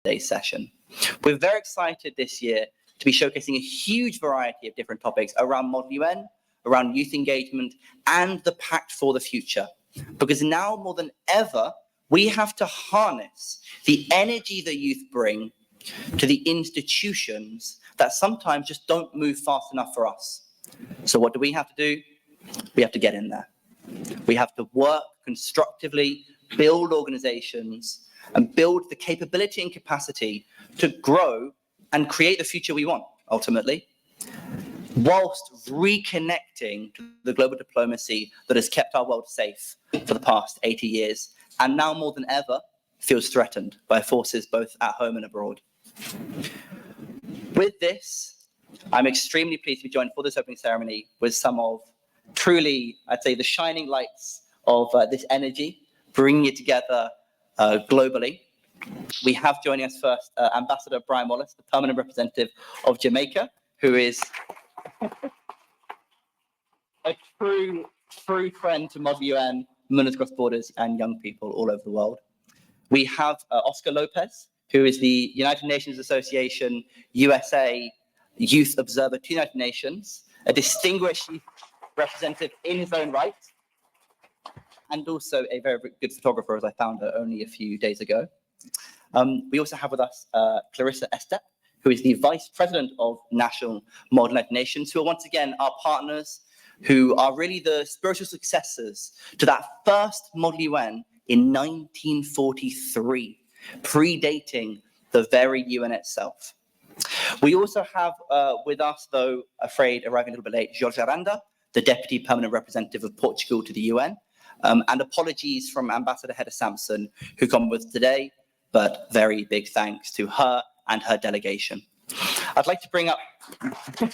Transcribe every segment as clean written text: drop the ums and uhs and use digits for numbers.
today's session. We're very excited this year to be showcasing a huge variety of different topics around Model UN, around youth engagement, and the Pact for the Future. Because now more than ever, we have to harness the energy that youth bring to the institutions that sometimes just don't move fast enough for us. So what do we have to do? We have to get in there. We have to work constructively, build organizations, and build the capability and capacity to grow and create the future we want, ultimately, whilst reconnecting to the global diplomacy that has kept our world safe for the past 80 years, and now more than ever feels threatened by forces both at home and abroad. With this, I'm extremely pleased to be joined for this opening ceremony with some of truly, I'd say, the shining lights of this energy, bringing it together globally. We have joining us first Ambassador Brian Wallace, the permanent representative of Jamaica, who is a true friend to Model UN, MUNers Cross Borders, and young people all over the world. We have Oscar Lopez, who is the United Nations Association USA Youth Observer to United Nations, a distinguished youth representative in his own right, and also a very, very good photographer, as I found her only a few days ago. We also have with us Clarissa Estep, who is the Vice President of National Model United Nations, who are once again our partners, who are really the spiritual successors to that first Model UN in 1943, predating the very UN itself. We also have with us, though afraid arriving a little bit late, Jorge Aranda, the Deputy Permanent Representative of Portugal to the UN, and apologies from Ambassador Hedda Sampson, who come with us today, but very big thanks to her and her delegation. I'd like to bring up,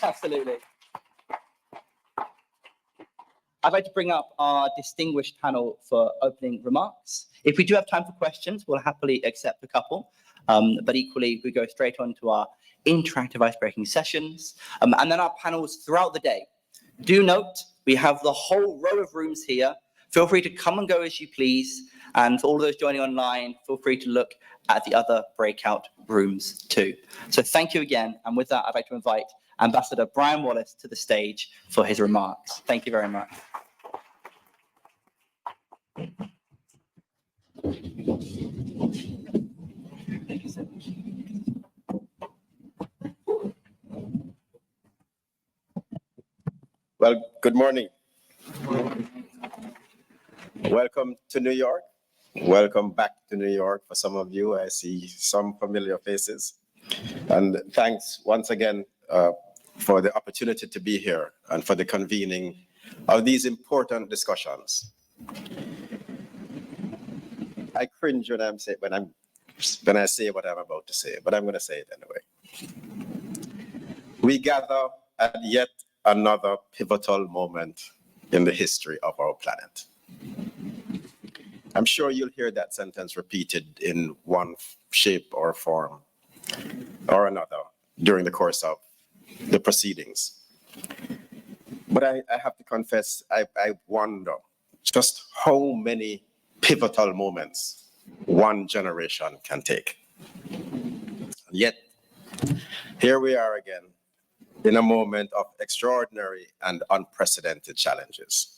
absolutely. I'd like to bring up our distinguished panel for opening remarks. If we do have time for questions, we'll happily accept a couple, but equally we go straight on to our interactive ice-breaking sessions, and then our panels throughout the day. Do note, we have the whole row of rooms here. Feel free to come and go as you please, and for all of those joining online, feel free to look at the other breakout rooms too. So thank you again, and with that, I'd like to invite Ambassador Brian Wallace to the stage for his remarks. Thank you very much. Well, good morning. Welcome to New York. Welcome back to New York for some of you. I see some familiar faces. And thanks once again for the opportunity to be here and for the convening of these important discussions. I cringe when I say what I'm about to say, but I'm going to say it anyway. We gather at yet another pivotal moment in the history of our planet. I'm sure you'll hear that sentence repeated in one shape or form or another during the course of the proceedings. But I have to confess, I wonder just how many pivotal moments one generation can take. And yet, here we are again in a moment of extraordinary and unprecedented challenges.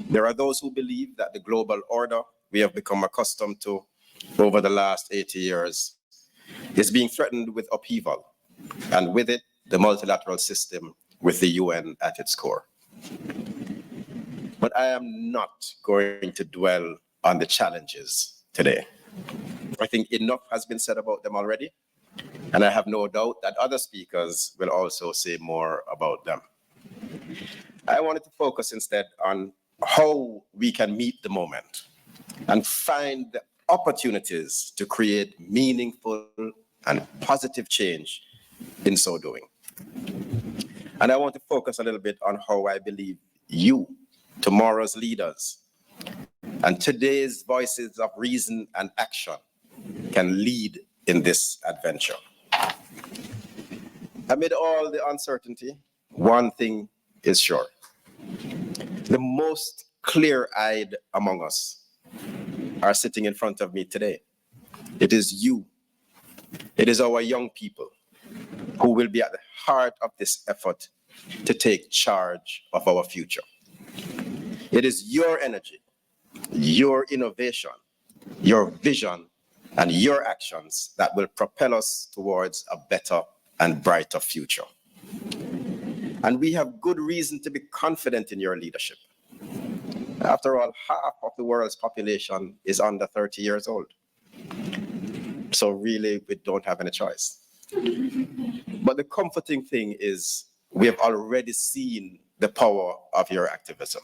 There are those who believe that the global order we have become accustomed to over the last 80 years is being threatened with upheaval, and with it, the multilateral system with the UN at its core. But I am not going to dwell on the challenges today. I think enough has been said about them already, and I have no doubt that other speakers will also say more about them. I wanted to focus instead on how we can meet the moment and find the opportunities to create meaningful and positive change in so doing. And I want to focus a little bit on how I believe you, tomorrow's leaders, and today's voices of reason and action can lead in this adventure. Amid all the uncertainty, one thing is sure. The most clear-eyed among us are sitting in front of me today. It is you, It is our young people who will be at the heart of this effort to take charge of our future. It is your energy, your innovation, your vision, and your actions that will propel us towards a better and brighter future. And we have good reason to be confident in your leadership. After all, half of the world's population is under 30 years old. So really, we don't have any choice. But the comforting thing is we have already seen the power of your activism,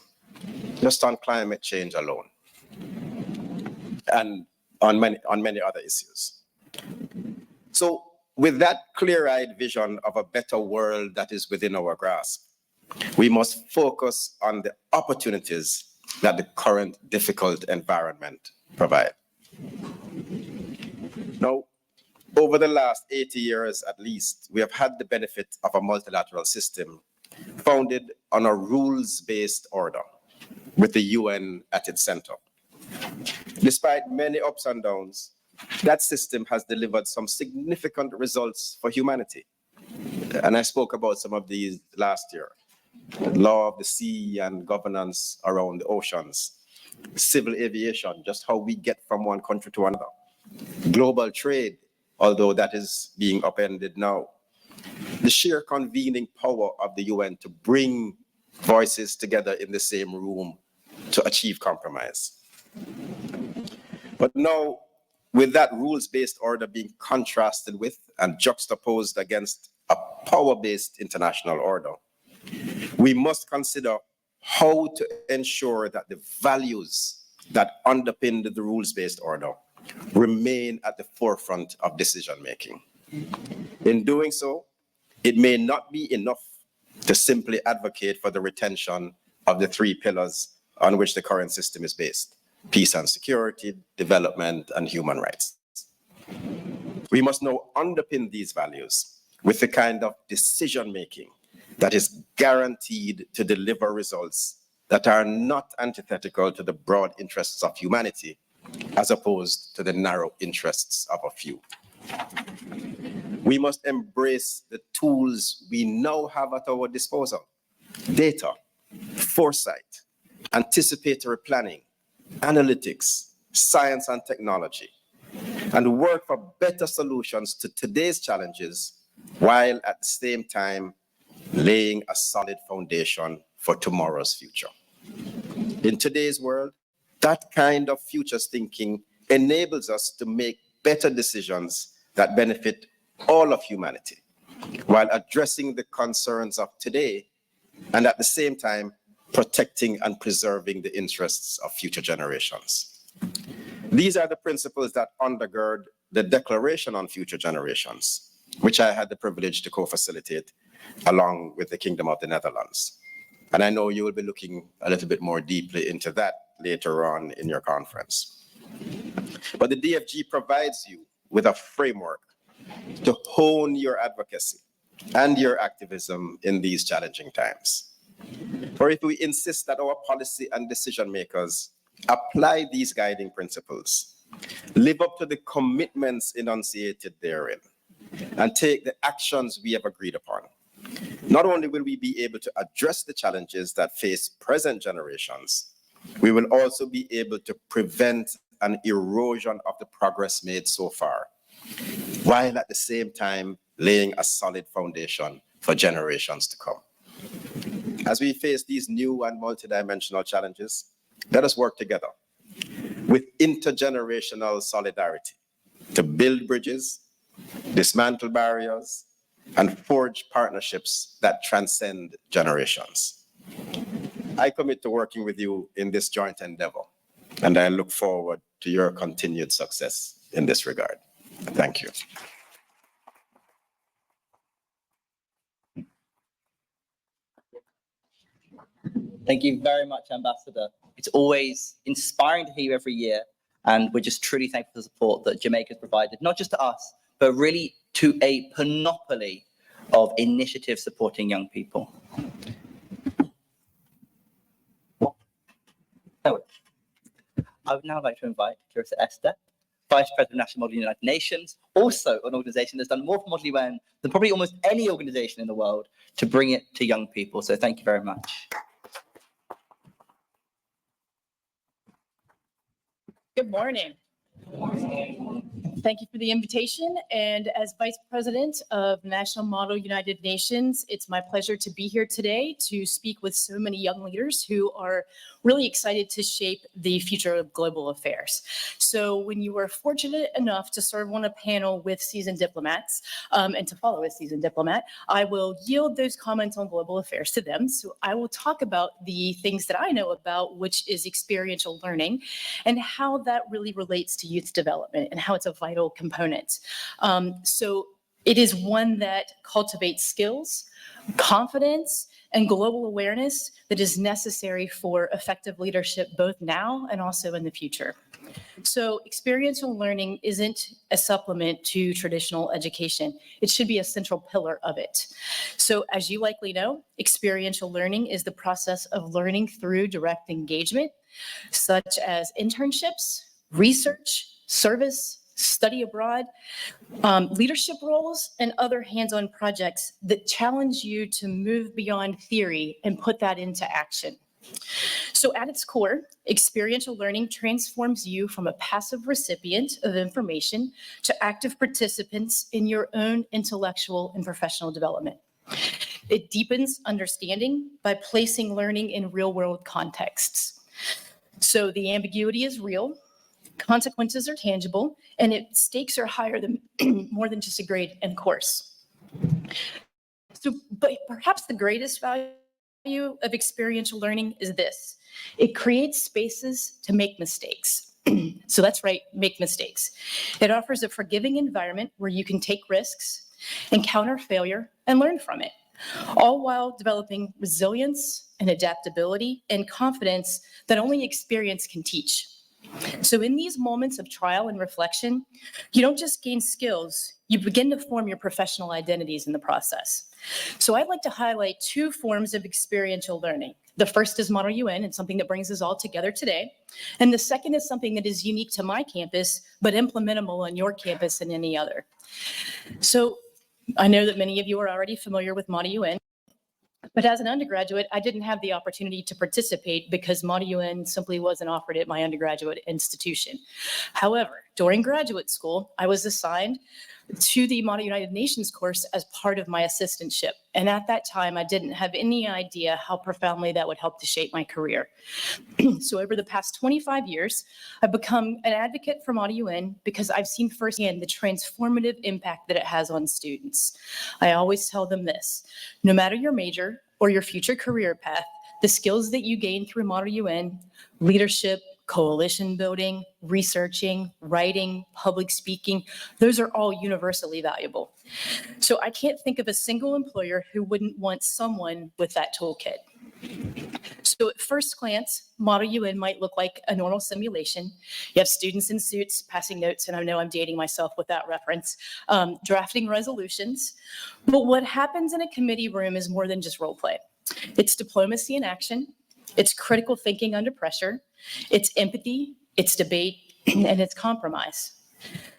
just on climate change alone, and on many other issues. So with that clear-eyed vision of a better world that is within our grasp, we must focus on the opportunities that the current difficult environment provides. Now, over the last 80 years at least, we have had the benefit of a multilateral system founded on a rules-based order with the UN at its center. Despite many ups and downs, that system has delivered some significant results for humanity. And I spoke about some of these last year. The law of the sea and governance around the oceans, civil aviation, just how we get from one country to another, global trade, although that is being upended now, the sheer convening power of the UN to bring voices together in the same room to achieve compromise. But now, with that rules-based order being contrasted with and juxtaposed against a power-based international order, we must consider how to ensure that the values that underpin the rules-based order remain at the forefront of decision-making. In doing so, it may not be enough to simply advocate for the retention of the three pillars on which the current system is based: peace and security, development, and human rights. We must now underpin these values with the kind of decision-making that is guaranteed to deliver results that are not antithetical to the broad interests of humanity, as opposed to the narrow interests of a few. We must embrace the tools we now have at our disposal: data, foresight, anticipatory planning, analytics, science and technology, and work for better solutions to today's challenges, while at the same time laying a solid foundation for tomorrow's future. In today's world, that kind of futures thinking enables us to make better decisions that benefit all of humanity, while addressing the concerns of today and at the same time protecting and preserving the interests of future generations. These are the principles that undergird the Declaration on Future Generations, which I had the privilege to co-facilitate along with the Kingdom of the Netherlands. And I know you will be looking a little bit more deeply into that later on in your conference. But the DFG provides you with a framework to hone your advocacy and your activism in these challenging times. For if we insist that our policy and decision makers apply these guiding principles, live up to the commitments enunciated therein, and take the actions we have agreed upon, not only will we be able to address the challenges that face present generations, we will also be able to prevent an erosion of the progress made so far, while at the same time laying a solid foundation for generations to come. As we face these new and multidimensional challenges, let us work together with intergenerational solidarity to build bridges, dismantle barriers, and forge partnerships that transcend generations. I commit to working with you in this joint endeavor, and I look forward to your continued success in this regard. Thank you. Thank you very much, Ambassador. It's always inspiring to hear you every year, and we're just truly thankful for the support that Jamaica has provided, not just to us, but really to a panoply of initiatives supporting young people. I would now like to invite Clarissa Estep Vice President of National Model United Nations, also an organization that's done more for Model UN than probably almost any organization in the world to bring it to young people. So thank you very much. Good morning. Thank you for the invitation. And as Vice President of National Model United Nations, it's my pleasure to be here today to speak with so many young leaders who are really excited to shape the future of global affairs. So when you are fortunate enough to serve on a panel with seasoned diplomats and to follow a seasoned diplomat, I will yield those comments on global affairs to them. So I will talk about the things that I know about, which is experiential learning and how that really relates to youth development and how it's a vital component. So it is one that cultivates skills, confidence, and global awareness that is necessary for effective leadership both now and also in the future. So experiential learning isn't a supplement to traditional education. It should be a central pillar of it. So as you likely know, experiential learning is the process of learning through direct engagement, such as internships, research, service, study abroad, leadership roles, and other hands-on projects that challenge you to move beyond theory and put that into action. So at its core, experiential learning transforms you from a passive recipient of information to active participants in your own intellectual and professional development. It deepens understanding by placing learning in real-world contexts. So the ambiguity is real, consequences are tangible, and stakes are higher than more than just a grade and course. So, but perhaps the greatest value of experiential learning is this. It creates spaces to make mistakes. So that's right, make mistakes. It offers a forgiving environment where you can take risks, encounter failure, and learn from it, all while developing resilience and adaptability and confidence that only experience can teach. So in these moments of trial and reflection, you don't just gain skills, you begin to form your professional identities in the process. So I'd like to highlight two forms of experiential learning. The first is Model UN, and something that brings us all together today. And the second is something that is unique to my campus, but implementable on your campus and any other. So I know that many of you are already familiar with Model UN. But as an undergraduate, I didn't have the opportunity to participate because Model UN simply wasn't offered at my undergraduate institution. However, during graduate school, I was assigned to the Model United Nations course as part of my assistantship. And at that time, I didn't have any idea how profoundly that would help to shape my career. So over the past 25 years, I've become an advocate for Model UN because I've seen firsthand the transformative impact that it has on students. I always tell them this: no matter your major or your future career path, the skills that you gain through Model UN, leadership, coalition building, researching, writing, public speaking, those are all universally valuable. So I can't think of a single employer who wouldn't want someone with that toolkit. So at first glance, Model UN might look like a normal simulation. You have students in suits passing notes, and I know I'm dating myself with that reference, drafting resolutions. But what happens in a committee room is more than just role play. It's diplomacy in action. It's critical thinking under pressure. It's empathy, it's debate, and it's compromise.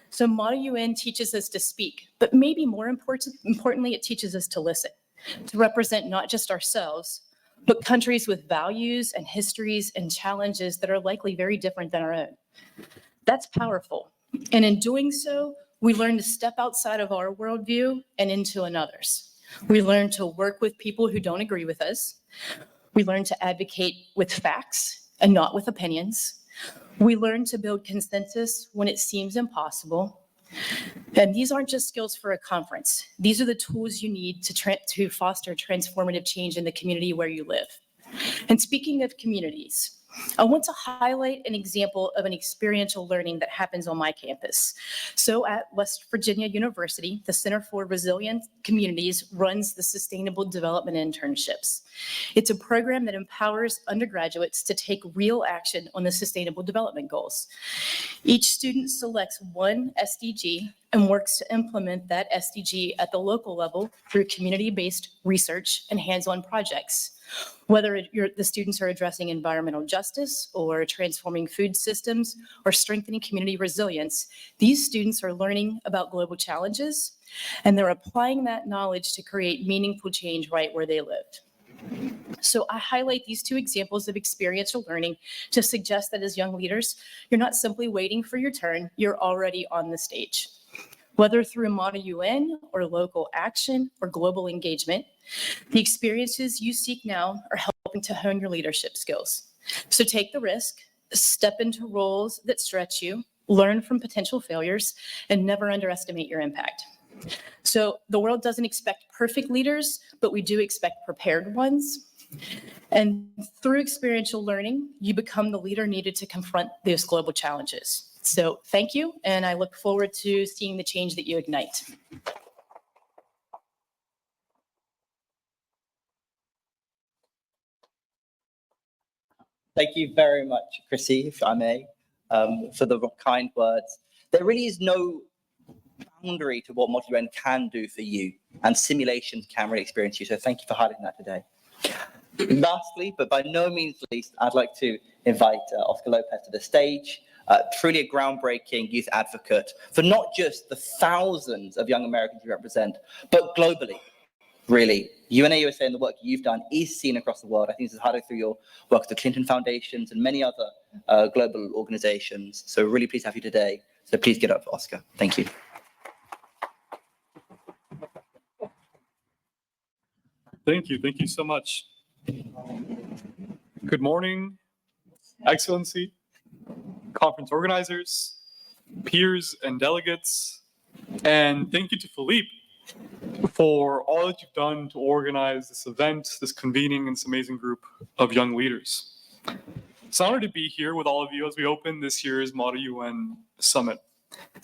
So Model UN teaches us to speak, but maybe more importantly, it teaches us to listen, to represent not just ourselves, but countries with values and histories and challenges that are likely very different than our own. That's powerful. And in doing so, we learn to step outside of our worldview and into another's. We learn to work with people who don't agree with us. We learn to advocate with facts and not with opinions. We learn to build consensus when it seems impossible. And these aren't just skills for a conference. These are the tools you need to foster transformative change in the community where you live. And speaking of communities, I want to highlight an example of an experiential learning that happens on my campus. So at West Virginia University, the Center for Resilient Communities runs the Sustainable Development Internships. It's a program that empowers undergraduates to take real action on the Sustainable Development Goals. Each student selects one SDG and works to implement that SDG at the local level through community-based research and hands-on projects. Whether the students are addressing environmental justice or transforming food systems or strengthening community resilience, these students are learning about global challenges, and they're applying that knowledge to create meaningful change right where they live. So I highlight these two examples of experiential learning to suggest that as young leaders, you're not simply waiting for your turn, you're already on the stage. Whether through Model UN or local action or global engagement, the experiences you seek now are helping to hone your leadership skills. So take the risk, step into roles that stretch you, learn from potential failures, and never underestimate your impact. So the world doesn't expect perfect leaders, but we do expect prepared ones. And through experiential learning, you become the leader needed to confront those global challenges. So thank you, and I look forward to seeing the change that you ignite. Thank you very much, Chrissy, if I may, for the kind words. There really is no boundary to what Model UN can do for you, and simulations can really experience you. So thank you for highlighting that today. Lastly, but by no means least, I'd like to invite Oscar Lopez to the stage. Truly a groundbreaking youth advocate for not just the thousands of young Americans you represent, but globally. Really, UNA USA and the work you've done is seen across the world. I think this is highlighted through your work at the Clinton Foundations and many other global organizations. So really pleased to have you today. So please get up for Oscar. Thank you. Thank you so much. Good morning, Excellency, conference organizers, peers and delegates, and thank you to Philippe for all that you've done to organize this event, this convening, and this amazing group of young leaders. It's an honor to be here with all of you as we open this year's Model UN Summit.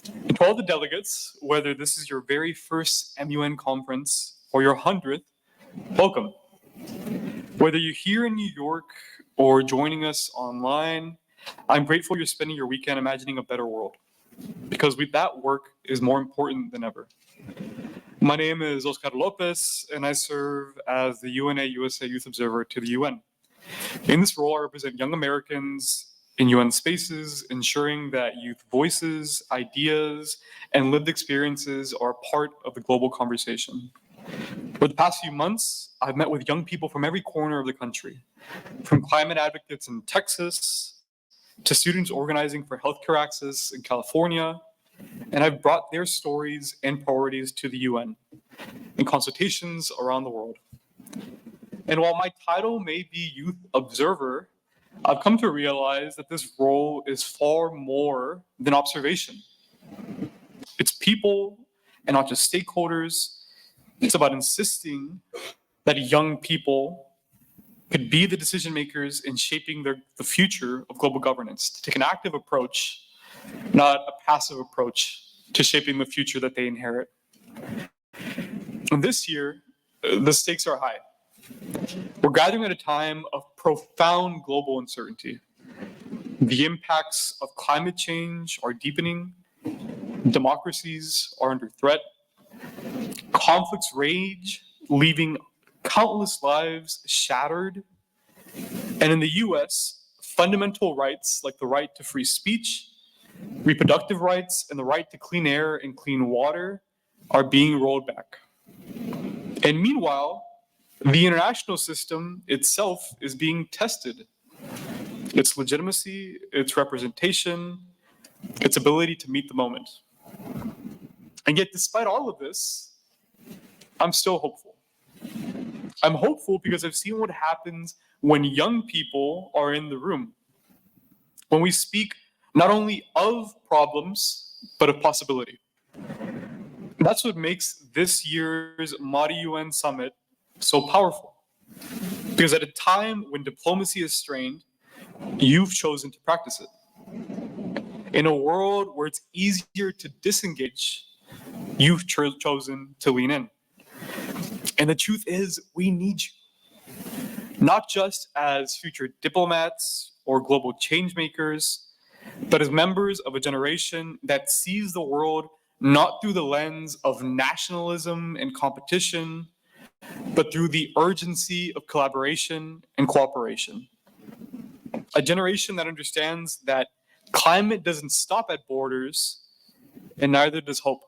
And to all the delegates, whether this is your very first MUN conference or your 100th, welcome. Whether you're here in New York or joining us online, I'm grateful you're spending your weekend imagining a better world, because that work is more important than ever. My name is Oscar Lopez, and I serve as the UNA USA Youth Observer to the UN. In this role, I represent young Americans in UN spaces, ensuring that youth voices, ideas, and lived experiences are part of the global conversation. For the past few months, I've met with young people from every corner of the country, from climate advocates in Texas to students organizing for healthcare access in California, and I've brought their stories and priorities to the UN in consultations around the world. And while my title may be Youth Observer, I've come to realize that this role is far more than observation. It's people and not just stakeholders. It's about insisting that young people could be the decision makers in shaping the future of global governance, to take an active approach, not a passive approach to shaping the future that they inherit. And this year, the stakes are high. We're gathering at a time of profound global uncertainty. The impacts of climate change are deepening. Democracies are under threat. Conflicts rage, leaving countless lives shattered. And in the US, fundamental rights like the right to free speech, reproductive rights, and the right to clean air and clean water are being rolled back. And meanwhile, the international system itself is being tested. Its legitimacy, its representation, its ability to meet the moment. And yet, despite all of this, I'm still hopeful. I'm hopeful because I've seen what happens when young people are in the room. When we speak not only of problems, but of possibility. That's what makes this year's Model UN Summit so powerful. Because at a time when diplomacy is strained, you've chosen to practice it. In a world where it's easier to disengage, you've chosen to lean in. And the truth is, we need you. Not just as future diplomats or global change makers, but as members of a generation that sees the world not through the lens of nationalism and competition, but through the urgency of collaboration and cooperation. A generation that understands that climate doesn't stop at borders, and neither does hope.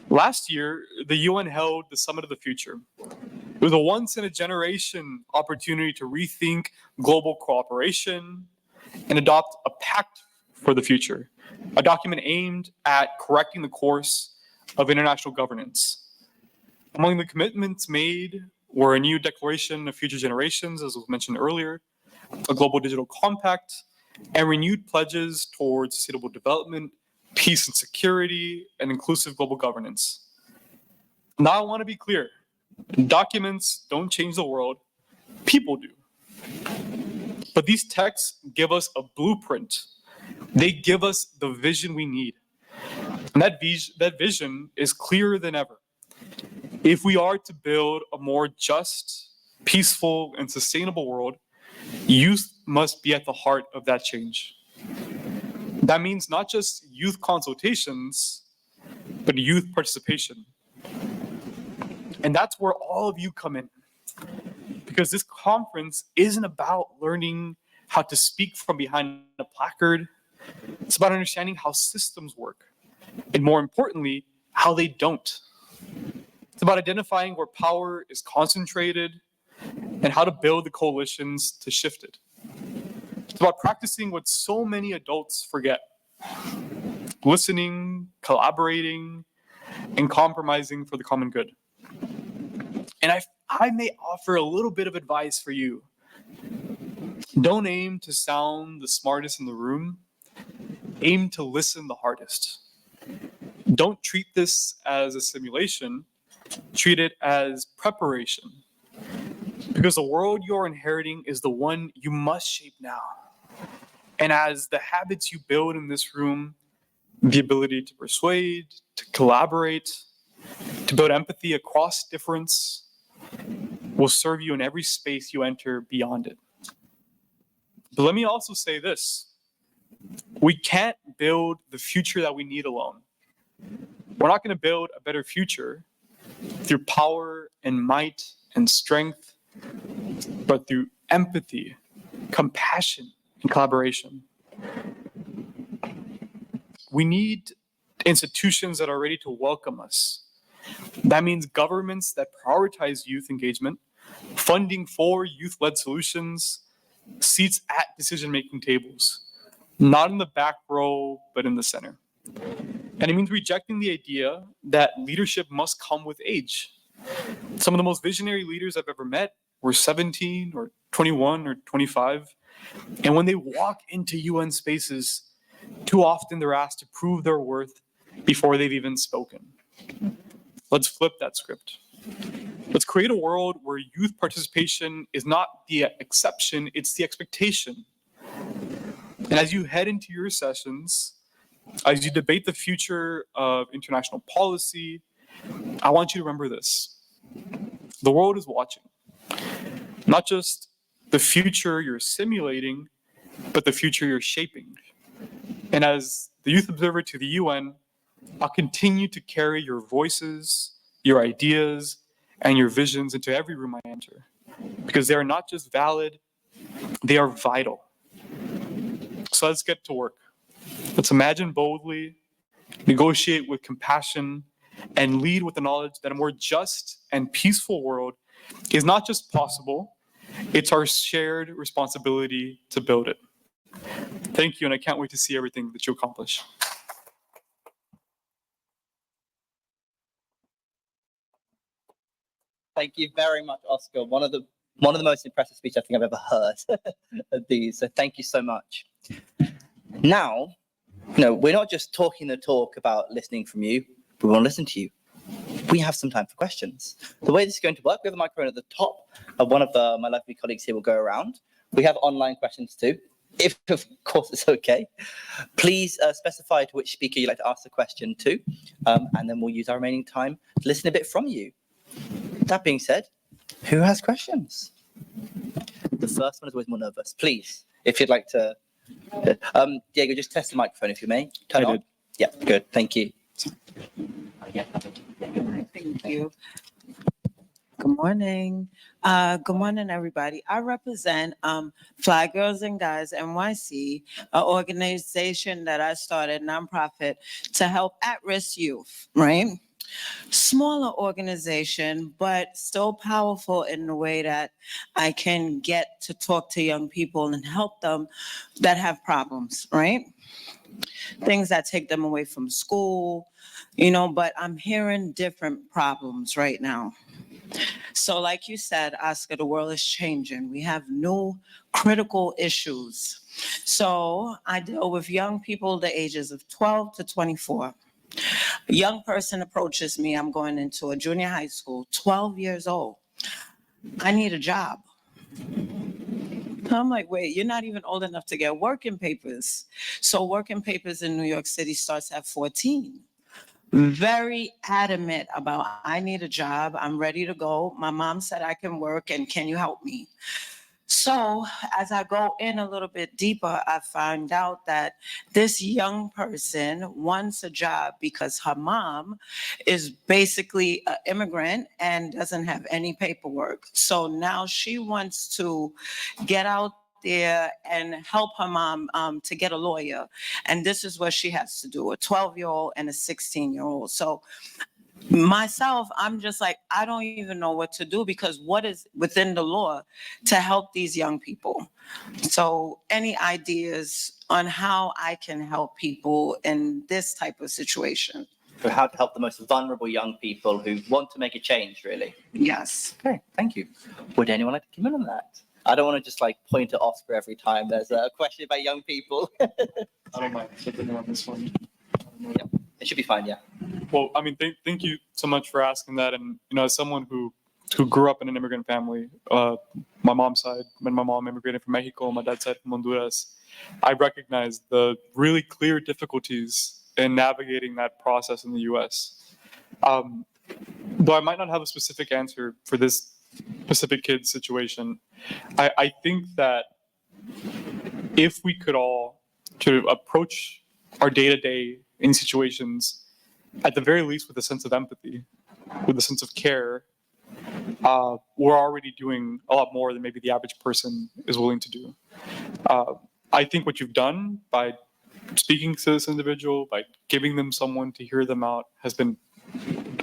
Last year, the UN held the Summit of the Future. It was a once-in-a-generation opportunity to rethink global cooperation and adopt a pact for the future, a document aimed at correcting the course of international governance. Among the commitments made were a new declaration of future generations, as was mentioned earlier, a global digital compact, and renewed pledges towards sustainable development, peace and security, and inclusive global governance. Now I want to be clear. Documents don't change the world, people do. But these texts give us a blueprint. They give us the vision we need. And that vision is clearer than ever. If we are to build a more just, peaceful, and sustainable world, youth must be at the heart of that change. That means not just youth consultations, but youth participation. And that's where all of you come in. Because this conference isn't about learning how to speak from behind a placard. It's about understanding how systems work. And more importantly, how they don't. It's about identifying where power is concentrated and how to build the coalitions to shift it. It's about practicing what so many adults forget. Listening, collaborating, and compromising for the common good. And I may offer a little bit of advice for you. Don't aim to sound the smartest in the room. Aim to listen the hardest. Don't treat this as a simulation. Treat it as preparation. Because the world you're inheriting is the one you must shape now. And as the habits you build in this room, the ability to persuade, to collaborate, to build empathy across difference, will serve you in every space you enter beyond it. But let me also say this. We can't build the future that we need alone. We're not going to build a better future through power and might and strength, but through empathy, compassion, and collaboration. We need institutions that are ready to welcome us. That means governments that prioritize youth engagement, funding for youth-led solutions, seats at decision-making tables, not in the back row, but in the center. And it means rejecting the idea that leadership must come with age. Some of the most visionary leaders I've ever met were 17 or 21 or 25. And when they walk into UN spaces, too often they're asked to prove their worth before they've even spoken. Let's flip that script. Let's create a world where youth participation is not the exception, it's the expectation. And as you head into your sessions, as you debate the future of international policy, I want you to remember this. The world is watching. Not just the future you're simulating, but the future you're shaping. And as the youth observer to the UN, I'll continue to carry your voices, your ideas, and your visions into every room I enter. Because they are not just valid, they are vital. So let's get to work. Let's imagine boldly, negotiate with compassion, and lead with the knowledge that a more just and peaceful world is not just possible, it's our shared responsibility to build it. Thank you, and I can't wait to see everything that you accomplish. Thank you very much, Oscar. One of the most impressive speeches I think I've ever heard of these. So thank you so much. Now, we're not just talking the talk about listening from you. We want to listen to you. We have some time for questions. The way this is going to work, we have a microphone at the top. One of my lovely colleagues here will go around. We have online questions too, if of course it's okay. Please specify to which speaker you'd like to ask the question to, and then we'll use our remaining time to listen a bit from you. That being said, who has questions? The first one is always more nervous. Please, if you'd like to. Diego, just test the microphone if you may. Turn on. Yeah, good. Thank you. Thank you. Good morning. Good morning, everybody. I represent Fly Girls and Guys NYC, an organization that I started, nonprofit, to help at-risk youth, right? Smaller organization, but still powerful in the way that I can get to talk to young people and help them that have problems, right? Things that take them away from school, but I'm hearing different problems right now. So like you said, Oscar, the world is changing. We have new critical issues. So I deal with young people the ages of 12 to 24. A young person approaches me, I'm going into a junior high school, 12 years old. I need a job. I'm like, wait, you're not even old enough to get working papers. So working papers in New York City starts at 14. Very adamant about, I need a job, I'm ready to go. My mom said I can work and can you help me? So as I go in a little bit deeper, I find out that this young person wants a job because her mom is basically an immigrant and doesn't have any paperwork. So now she wants to get out there and help her mom to get a lawyer. And this is what she has to do, a 12-year-old and a 16-year-old. So myself, I'm just like, I don't even know what to do because what is within the law to help these young people? So any ideas on how I can help people in this type of situation? For how to help the most vulnerable young people who want to make a change, really. Yes. Okay, thank you. Would anyone like to come in on that? I don't want to just like point at Oscar every time there's a question about young people. I don't mind jumping in on this one. It should be fine, yeah. Well, I mean, thank you so much for asking that. And, as someone who grew up in an immigrant family, my mom's side, when my mom immigrated from Mexico, my dad's side from Honduras, I recognize the really clear difficulties in navigating that process in the US. Though I might not have a specific answer for this specific kid's situation, I think that if we could all sort of approach our day-to-day in situations, at the very least with a sense of empathy, with a sense of care, we're already doing a lot more than maybe the average person is willing to do. I think what you've done by speaking to this individual, by giving them someone to hear them out, has been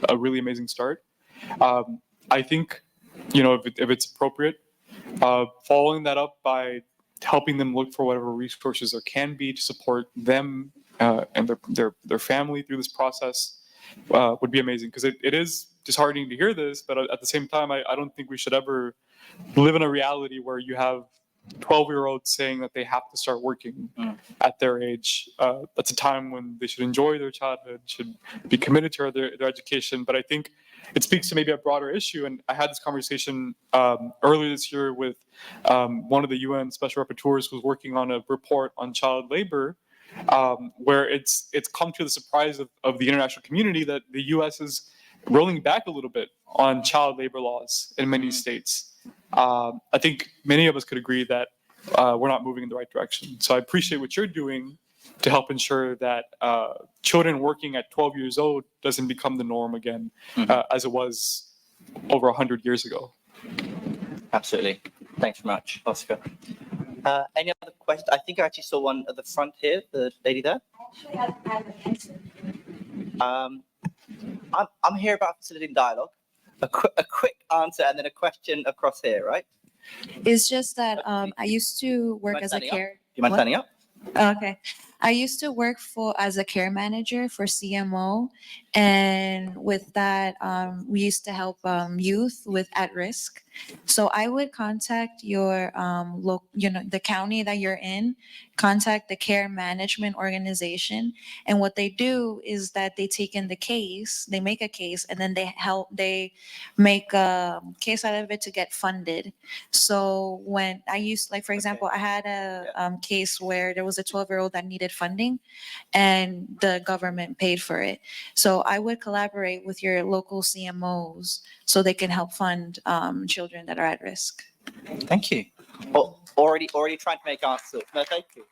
a really amazing start. I think, if it's appropriate, following that up by helping them look for whatever resources there can be to support them and their family through this process would be amazing, because it is disheartening to hear this, but at the same time, I don't think we should ever live in a reality where you have 12-year-olds saying that they have to start working at their age. That's a time when they should enjoy their childhood, should be committed to their education. But I think it speaks to maybe a broader issue. And I had this conversation earlier this year with one of the UN special rapporteurs who's working on a report on child labor, where it's come to the surprise of the international community that the US is rolling back a little bit on child labor laws in many states. I think many of us could agree that we're not moving in the right direction. So I appreciate what you're doing to help ensure that children working at 12 years old doesn't become the norm again, as it was over 100 years ago. Absolutely. Thanks very much, Oscar. Any other questions? I think I actually saw one at the front here, the lady there. I'm here about facilitating dialogue. A quick answer and then a question across here, right? It's just that I used to work as a care. Do you mind What? standing up? Okay. I used to work as a care manager for CMO, and with that, we used to help youth with at risk. So I would contact your the county that you're in, contact the care management organization, and what they do is that they take in the case, they make a case, and then they make a case out of it to get funded. So when I used, like for example, I had a case where there was a 12-year-old that needed funding, and the government paid for it. So I would collaborate with your local CMOs so they can help fund children that are at risk. Thank you. Oh, already trying to make answers. No, thank you.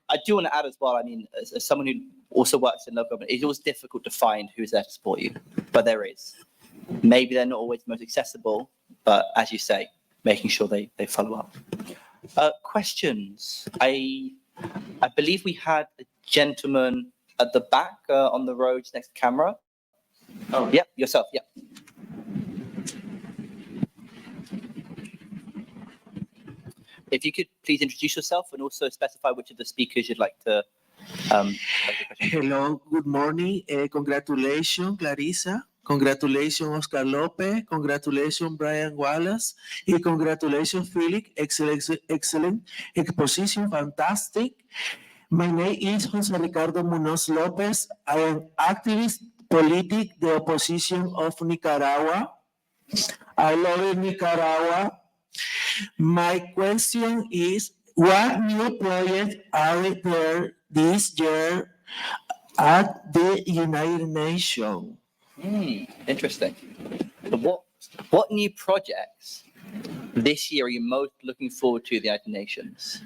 I do want to add as well, I mean, as someone who also works in local government, it's always difficult to find who's there to support you, but there is. Maybe they're not always most accessible, but as you say, making sure they follow up. Questions? I believe we had a gentleman at the back on the roads next to camera. Oh, yep, yourself, yep. If you could please introduce yourself and also specify which of the speakers you'd like to. Hello, good morning. Congratulations, Clarissa. Congratulations, Oscar Lopez. Congratulations, Brian Wallace. Y congratulations, Philip. Excellent exposition. Fantastic. My name is Jose Ricardo Munoz Lopez. I am activist, politic, the opposition of Nicaragua. I love Nicaragua. My question is, what new projects are there this year at the United Nations? Interesting. What new projects this year are you most looking forward to at the United Nations?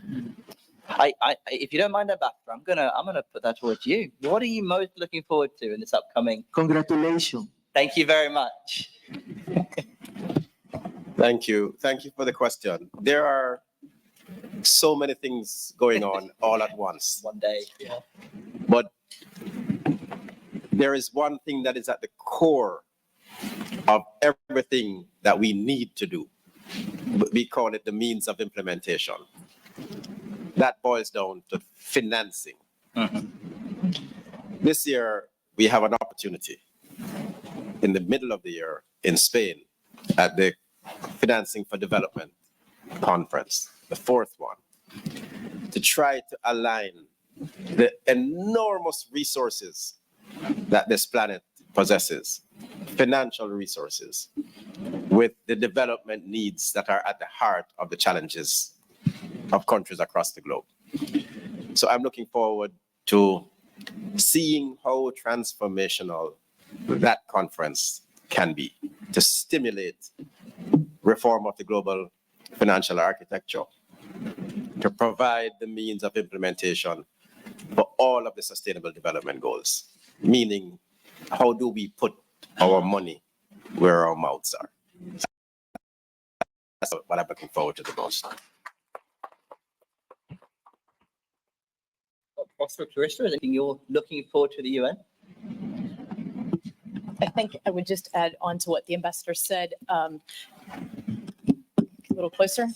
If you don't mind, Ambassador, I'm gonna put that towards you. What are you most looking forward to in this upcoming? Congratulations. Thank you very much. Thank you. Thank you for the question. There are so many things going on all at once. One day. Yeah. But there is one thing that is at the core of everything that we need to do. We call it the means of implementation. That boils down to financing. Mm-hmm. This year, we have an opportunity in the middle of the year in Spain at the Financing for Development Conference, the fourth one, to try to align the enormous resources that this planet possesses, financial resources, with the development needs that are at the heart of the challenges of countries across the globe. So I'm looking forward to seeing how transformational that conference can be to stimulate reform of the global financial architecture, to provide the means of implementation for all of the sustainable development goals, meaning how do we put our money where our mouths are? That's what I'm looking forward to the most. Oscar, Clarissa, is anything you're looking forward to the UN? I think I would just add on to what the ambassador said. A little closer.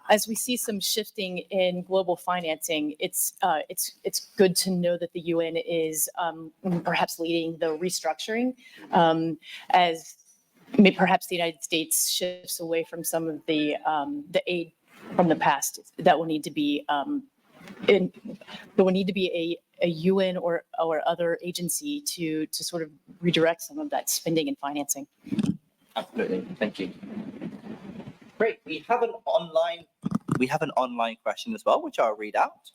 As we see some shifting in global financing, it's good to know that the UN is perhaps leading the restructuring, as perhaps the United States shifts away from some of the aid from the past that will need to be there will need to be a UN or other agency to sort of redirect some of that spending and financing. Absolutely, thank you. Great. We have an online question as well, which I'll read out.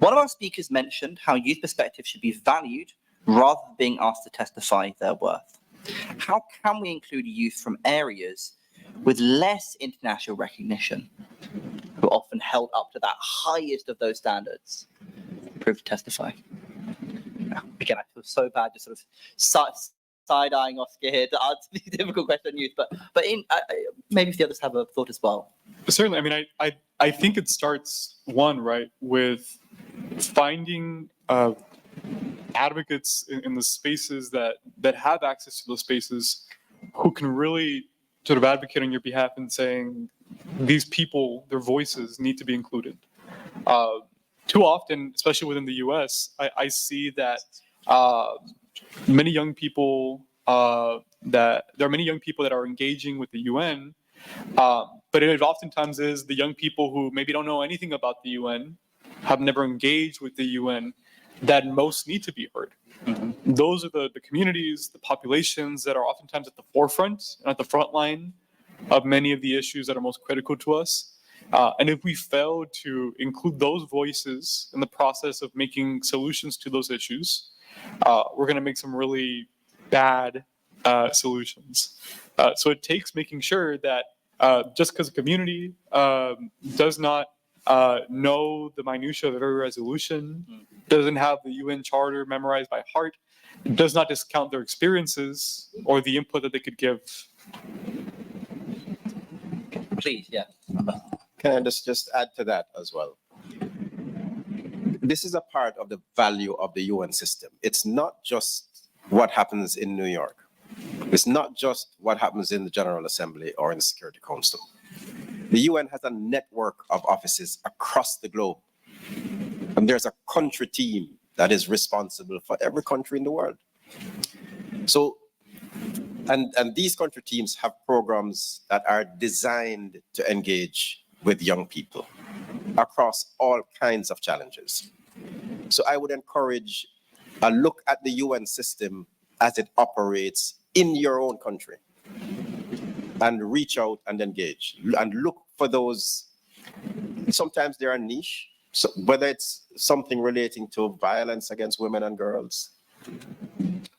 One of our speakers mentioned how youth perspectives should be valued rather than being asked to testify their worth. How can we include youth from areas with less international recognition, who are often held up to that highest of those standards, prove to testify? Again, I feel so bad just sort of side-eyeing Oscar here to answer the difficult question on youth, but maybe if the others have a thought as well. Certainly. I mean, I think it starts right with finding advocates in the spaces that have access to those spaces who can really sort of advocate on your behalf and saying these people, their voices need to be included. Too often, especially within the US, I see that many young people that are engaging with the UN, but it oftentimes is the young people who maybe don't know anything about the UN, have never engaged with the UN, that most need to be heard. Mm-hmm. Those are the communities, the populations that are oftentimes at the forefront and at the front line of many of the issues that are most critical to us. And if we fail to include those voices in the process of making solutions to those issues, we're going to make some really bad solutions. So it takes making sure that just because a community does not know the minutiae of every resolution, doesn't have the UN Charter memorized by heart, does not discount their experiences or the input that they could give. Please, yeah. Can I just add to that as well? This is a part of the value of the UN system. It's not just what happens in New York. It's not just what happens in the General Assembly or in the Security Council. The UN has a network of offices across the globe. And there's a country team that is responsible for every country in the world. So, and these country teams have programs that are designed to engage with young people across all kinds of challenges. So I would encourage a look at the UN system as it operates in your own country and reach out and engage and look for those. Sometimes they are niche, so whether it's something relating to violence against women and girls,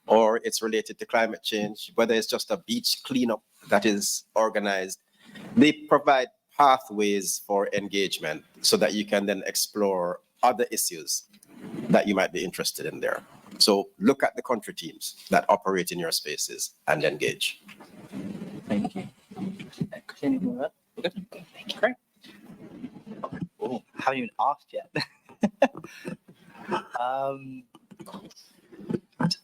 or it's related to climate change, whether it's just a beach cleanup that is organized, they provide pathways for engagement so that you can then explore other issues that you might be interested in there. So look at the country teams that operate in your spaces and engage. Thank you. Anything more? Good. Thank you. Great. Oh, haven't even asked yet.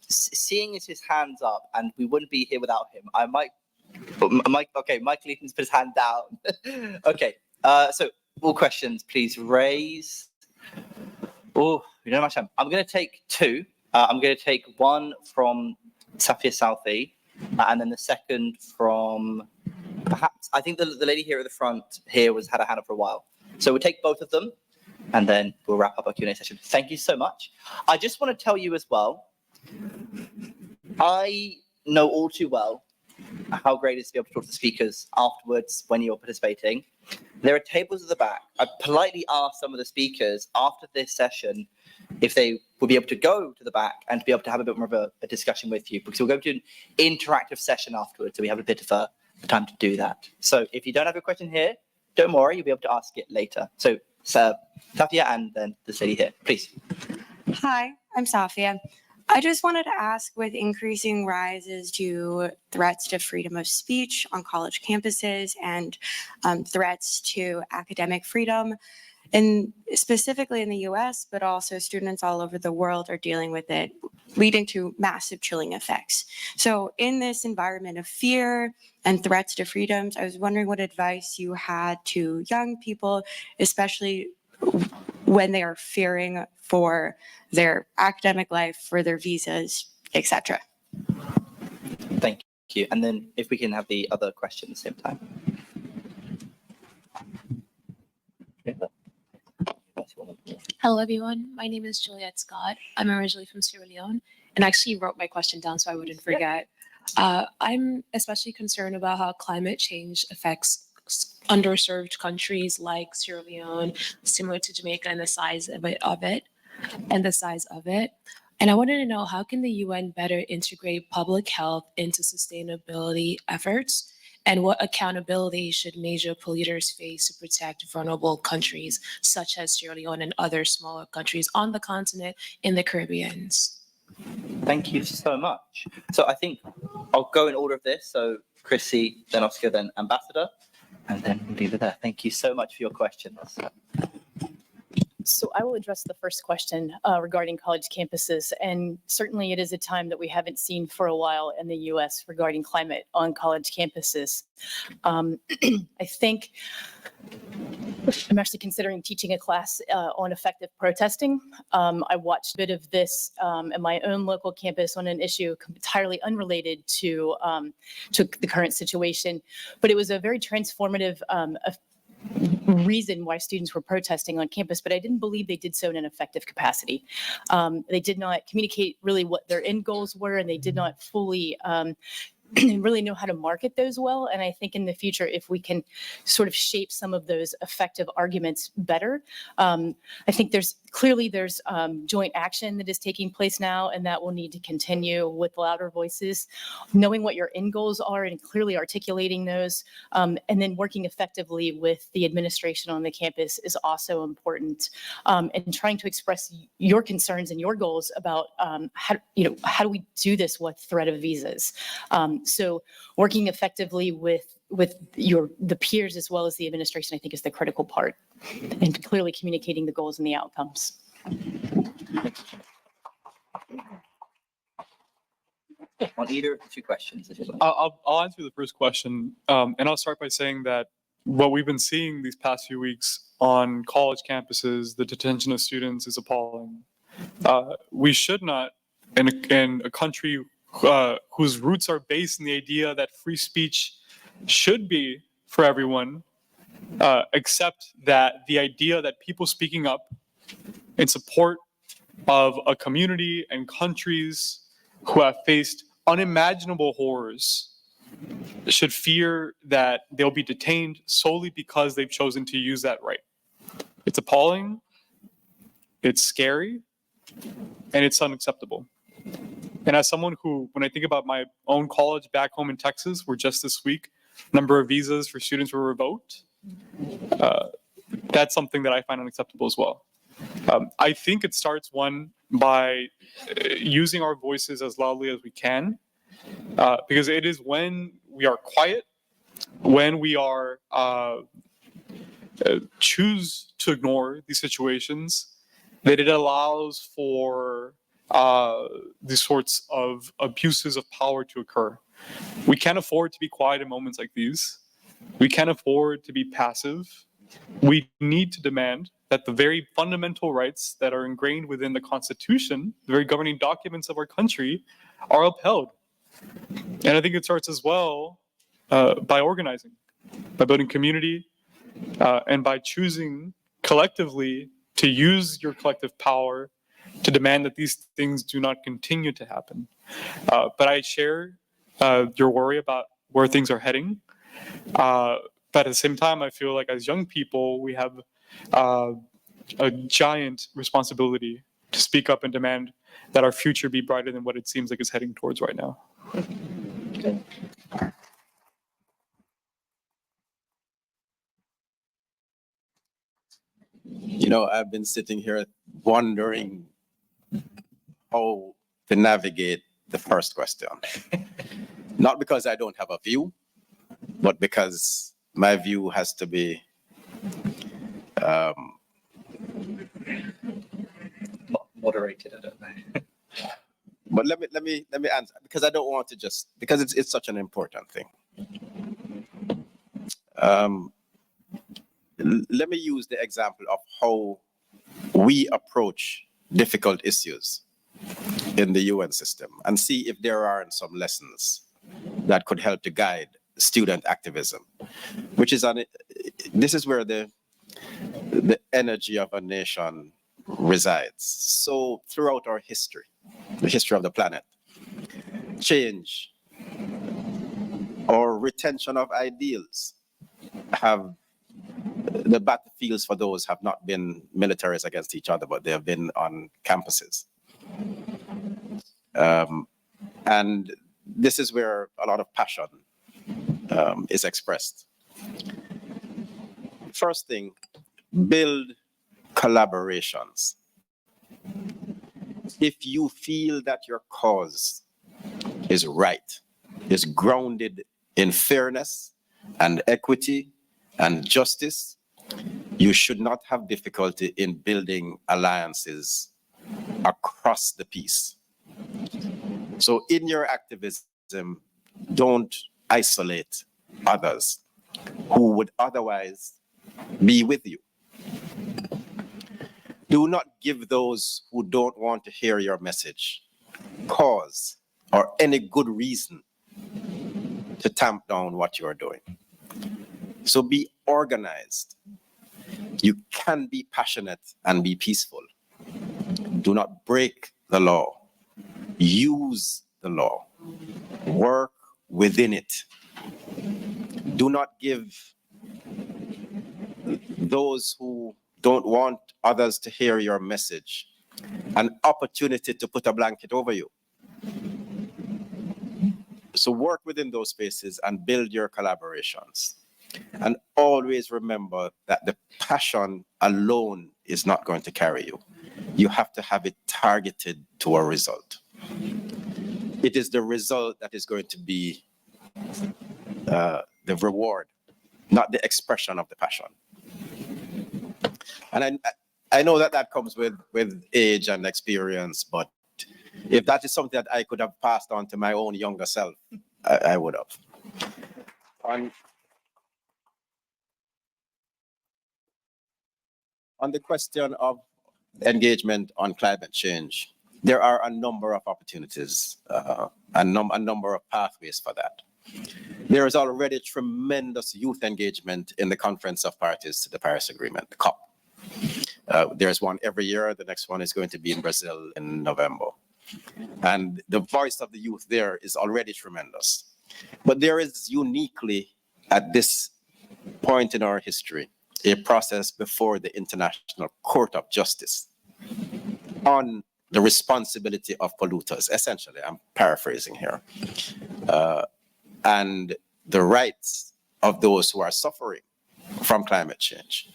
Seeing as his hand's up, and we wouldn't be here without him, I might. Okay, Michael Eaton's put his hand down. Okay, so all questions, please raise. Oh, we don't have much time. I'm going to take two. I'm going to take one from Safia Southey, and then the second from perhaps, I think the lady here at the front here had a hand up for a while. So we'll take both of them, and then we'll wrap up our Q&A session. Thank you so much. I just want to tell you as well, I know all too well how great it is to be able to talk to the speakers afterwards when you're participating. There are tables at the back. I politely asked some of the speakers after this session if they would be able to go to the back and to be able to have a bit more of a discussion with you, because we'll go to an interactive session afterwards, so we have a bit of a time to do that. So if you don't have a question here, don't worry, you'll be able to ask it later. So Safia and then this lady here, please. Hi, I'm Safia. I just wanted to ask, with increasing rises to threats to freedom of speech on college campuses and threats to academic freedom, and specifically in the US, but also students all over the world are dealing with it, leading to massive chilling effects. So in this environment of fear and threats to freedoms, I was wondering what advice you had to young people, especially when they are fearing for their academic life, for their visas, etc. Thank you. And then if we can have the other question at the same time. Hello, everyone. My name is Juliet Scott. I'm originally from Sierra Leone, and I actually wrote my question down so I wouldn't forget. I'm especially concerned about how climate change affects underserved countries like Sierra Leone, similar to Jamaica, and the size of it. And I wanted to know, how can the UN better integrate public health into sustainability efforts? And what accountability should major polluters face to protect vulnerable countries, such as Sierra Leone and other smaller countries on the continent in the Caribbean? Thank you so much. So I think I'll go in order of this. So Chrissy, then Oscar, then Ambassador, and then we'll leave it there. Thank you so much for your questions. So I will address the first question regarding college campuses. And certainly it is a time that we haven't seen for a while in the US regarding climate on college campuses. I think I'm actually considering teaching a class on effective protesting. I watched a bit of this at my own local campus on an issue entirely unrelated to the current situation, but it was a very transformative reason why students were protesting on campus, but I didn't believe they did so in an effective capacity. They did not communicate really what their end goals were, and they did not fully really know how to market those well. And I think in the future, if we can sort of shape some of those effective arguments better, I think there's joint action that is taking place now, and that will need to continue with louder voices, knowing what your end goals are and clearly articulating those, and then working effectively with the administration on the campus is also important, and trying to express your concerns and your goals about how do we do this with threat of visas. So working effectively with the peers as well as the administration, I think, is the critical part, and clearly communicating the goals and the outcomes. On either of the two questions, if you'd like. I'll answer the first question, and I'll start by saying that what we've been seeing these past few weeks on college campuses, the detention of students, is appalling. We should not, in a country whose roots are based in the idea that free speech should be for everyone, accept that the idea that people speaking up in support of a community and countries who have faced unimaginable horrors should fear that they'll be detained solely because they've chosen to use that right. It's appalling, it's scary, and it's unacceptable. And as someone who, when I think about my own college back home in Texas, where just this week, number of visas for students were revoked, that's something that I find unacceptable as well. I think it starts, one, by using our voices as loudly as we can, because it is when we are quiet, when we are choose to ignore these situations, that it allows for these sorts of abuses of power to occur. We can't afford to be quiet in moments like these. We can't afford to be passive. We need to demand that the very fundamental rights that are ingrained within the Constitution, the very governing documents of our country, are upheld. And I think it starts as well by organizing, by building community, and by choosing collectively to use your collective power to demand that these things do not continue to happen. But I share your worry about where things are heading. But at the same time, I feel like as young people, we have a giant responsibility to speak up and demand that our future be brighter than what it seems like it's heading towards right now. You know, I've been sitting here wondering how to navigate the first question. Not because I don't have a view, but because my view has to be Moderated, I don't know. but let me answer, because I don't want to just, because it's such an important thing. Let me use the example of how we approach difficult issues in the UN system and see if there are some lessons that could help to guide student activism, which is this is where the energy of a nation resides. So throughout our history, the history of the planet, change or retention of ideals the battlefields for those have not been militaries against each other, but they have been on campuses. And this is where a lot of passion is expressed. First thing, build collaborations. If you feel that your cause is right, is grounded in fairness and equity and justice, you should not have difficulty in building alliances across the piece. So in your activism, don't isolate others who would otherwise be with you. Do not give those who don't want to hear your message cause or any good reason to tamp down what you are doing. So be organized. You can be passionate and be peaceful. Do not break the law. Use the law. Work within it. Do not give those who don't want others to hear your message an opportunity to put a blanket over you. So work within those spaces and build your collaborations. And always remember that the passion alone is not going to carry you. You have to have it targeted to a result. It is the result that is going to be the reward, not the expression of the passion. And I know that that comes with age and experience, but if that is something that I could have passed on to my own younger self, I would have. On the question of engagement on climate change, there are a number of opportunities and a number of pathways for that. There is already tremendous youth engagement in the Conference of Parties to the Paris Agreement, the COP. There's one every year. The next one is going to be in Brazil in November. And the voice of the youth there is already tremendous. But there is uniquely, at this point in our history, a process before the International Court of Justice on the responsibility of polluters, essentially, I'm paraphrasing here, and the rights of those who are suffering from climate change.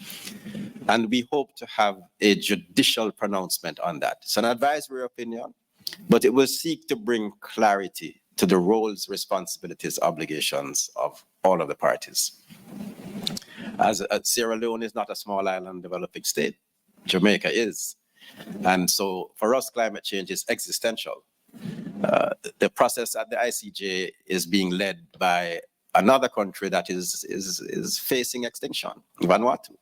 And we hope to have a judicial pronouncement on that. It's an advisory opinion, but it will seek to bring clarity to the roles, responsibilities, obligations of all of the parties. As Sierra Leone is not a small island developing state, Jamaica is. And so for us, climate change is existential. The process at the ICJ is being led by another country that is facing extinction, Vanuatu,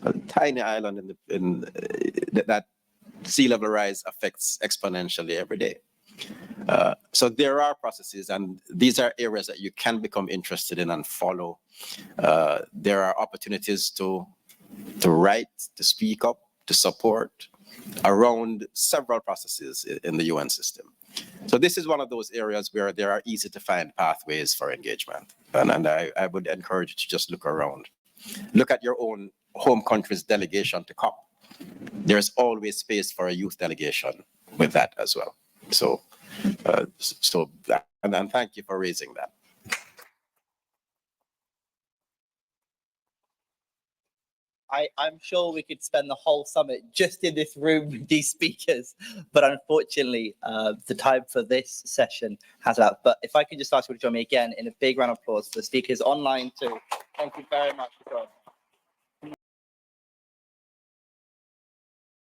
a tiny island that sea level rise affects exponentially every day. So there are processes, and these are areas that you can become interested in and follow. There are opportunities to write, to speak up, to support around several processes in the UN system. So this is one of those areas where there are easy to find pathways for engagement. And I would encourage you to just look around. Look at your own home country's delegation to COP. There's always space for a youth delegation with that as well. So, and thank you for raising that. I'm sure we could spend the whole summit just in this room with these speakers, but unfortunately, the time for this session has out. But if I could just ask you to join me again in a big round of applause for the speakers online too. Thank you very much for joining.